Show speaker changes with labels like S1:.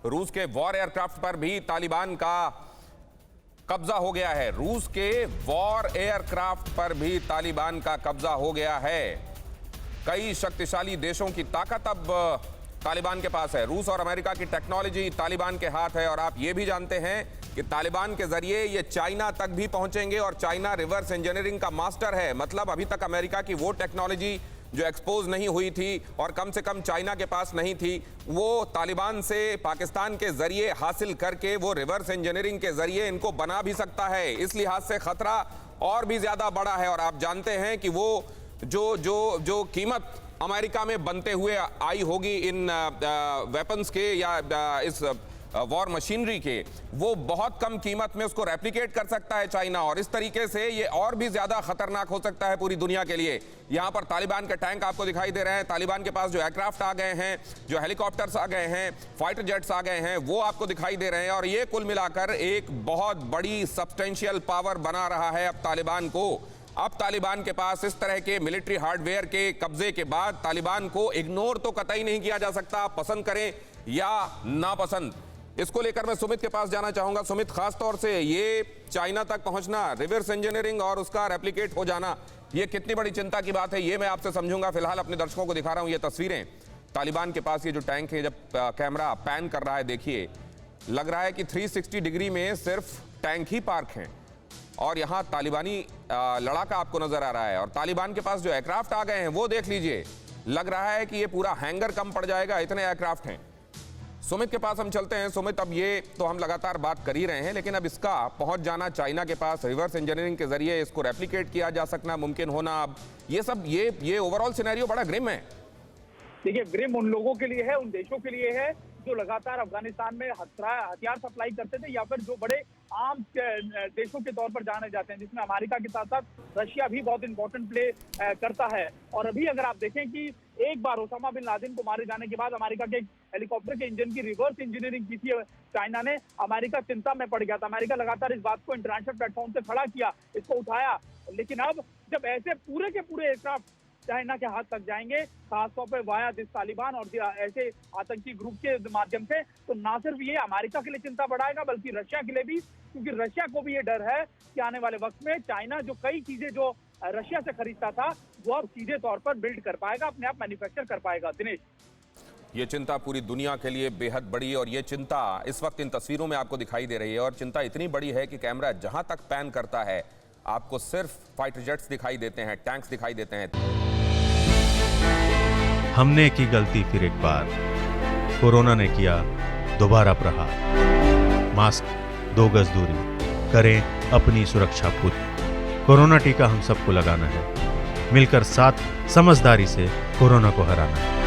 S1: रूस के war aircraft पर भी तालिबान का कब्जा हो गया है। रूस के वॉर एयरक्राफ्ट पर भी तालिबान का कब्जा हो गया है। कई शक्तिशाली देशों की ताकत अब तालिबान के पास है। रूस और अमेरिका की टेक्नोलॉजी तालिबान के हाथ है और आप ये भी जानते हैं कि तालिबान के जरिए ये चाइना तक भी पहुंचेंगे और चाइना रिवर्स इंजीनियरिंग का मास्टर है। मतलब अभी तक अमेरिका की वो टेक्नोलॉजी जो एक्सपोज नहीं हुई थी और कम से कम चाइना के पास नहीं थी, वो तालिबान से पाकिस्तान के जरिए हासिल करके वो रिवर्स इंजीनियरिंग के जरिए इनको बना भी सकता है। इस लिहाज से खतरा और भी ज्यादा बड़ा है। और आप जानते हैं कि वो जो कीमत अमेरिका में बनते हुए आई होगी इन वेपन्स के या इस वॉर मशीनरी के, वो बहुत कम कीमत में उसको रेप्लिकेट कर सकता है चाइना। और इस तरीके से ये और भी ज्यादा खतरनाक हो सकता है पूरी दुनिया के लिए। यहां पर तालिबान के टैंक आपको दिखाई दे रहे हैं, तालिबान के पास जो एयरक्राफ्ट आ गए हैं, जो हेलीकॉप्टर्स आ गए हैं, फाइटर जेट्स आ गए हैं, वो आपको दिखाई दे रहे हैं। और ये कुल मिलाकर एक बहुत बड़ी सब्सटेंशियल पावर बना रहा है अब तालिबान को। अब तालिबान के पास इस तरह के मिलिट्री हार्डवेयर के कब्जे के बाद तालिबान को इग्नोर तो कतई नहीं किया जा सकता, पसंद करें या नापसंद। इसको लेकर मैं सुमित के पास जाना चाहूंगा। सुमित, खास तौर से ये चाइना तक पहुंचना, रिवर्स इंजीनियरिंग और उसका रेप्लिकेट हो जाना, ये कितनी बड़ी चिंता की बात है, ये मैं आपसे समझूंगा। फिलहाल अपने दर्शकों को दिखा रहा हूं ये तस्वीरें। तालिबान के पास ये जो टैंक है, जब कैमरा पैन कर रहा है, देखिए लग रहा है कि 360 डिग्री में सिर्फ टैंक ही पार्क हैं और यहां तालिबानी लड़ाका आपको नजर आ रहा है। और तालिबान के पास जो एयरक्राफ्ट आ गए हैं वो देख लीजिए, लग रहा है कि ये पूरा हैंगर कम पड़ जाएगा, इतने एयरक्राफ्ट हैं। सुमित के पास हम चलते हैं। सुमित, अब ये तो हम लगातार बात कर ही रहे हैं, लेकिन अब इसका पहुंच जाना चाइना के पास, रिवर्स इंजीनियरिंग के जरिए इसको रेप्लिकेट किया जा सकना मुमकिन होना, अब ये सब ये ओवरऑल सिनेरियो बड़ा ग्रिम है।
S2: देखिए, ग्रिम उन लोगों के लिए है, उन देशों के लिए है जो लगातार अफगानिस्तान में हथियार सप्लाई करते थे या फिर जो बड़े आम देशों के तौर पर जाने जाते हैं, जिसमें अमेरिका के साथ साथ रशिया भी बहुत इंपॉर्टेंट प्ले करता है। और अभी अगर आप देखें कि एक बार ओसामा बिन लादेन को मारे जाने के बाद अमेरिका के हेलीकॉप्टर के इंजन की रिवर्स इंजीनियरिंग की थी चाइना ने, अमेरिका चिंता में पड़ गया था। अमेरिका लगातार इस बात को इंटरनेशनल प्लेटफॉर्म से खड़ा किया, इसको उठाया। लेकिन अब जब ऐसे पूरे के पूरे एयरक्राफ्ट चाइना के हाथ तक जाएंगे, खासतौर पर वाया दिस तालिबान और ऐसे आतंकी ग्रुप के माध्यम से, तो ना सिर्फ ये अमेरिका के लिए चिंता बढ़ाएगा बल्कि रशिया के लिए भी, क्योंकि रशिया को भी ये डर है कि आने वाले वक्त में चाइना जो कई चीजें जो रशिया से खरीदता था वो अब सीधे तौर पर बिल्ड कर पाएगा, अपने आप मैन्युफैक्चर कर पाएगा। दिनेश,
S1: ये चिंता पूरी दुनिया के लिए बेहद बड़ी, और ये चिंता इस वक्त इन तस्वीरों में आपको दिखाई दे रही है। और चिंता इतनी बड़ी है कि कैमरा जहां तक पैन करता है आपको सिर्फ फाइटर जेट्स दिखाई देते हैं, टैंक्स दिखाई देते हैं।
S3: हमने की गलती फिर एक बार, कोरोना ने किया दोबारा प्रहार। मास्क, 2 गज दूरी, करें अपनी सुरक्षा खुद। कोरोना टीका हम सबको लगाना है, मिलकर साथ समझदारी से कोरोना को हराना है।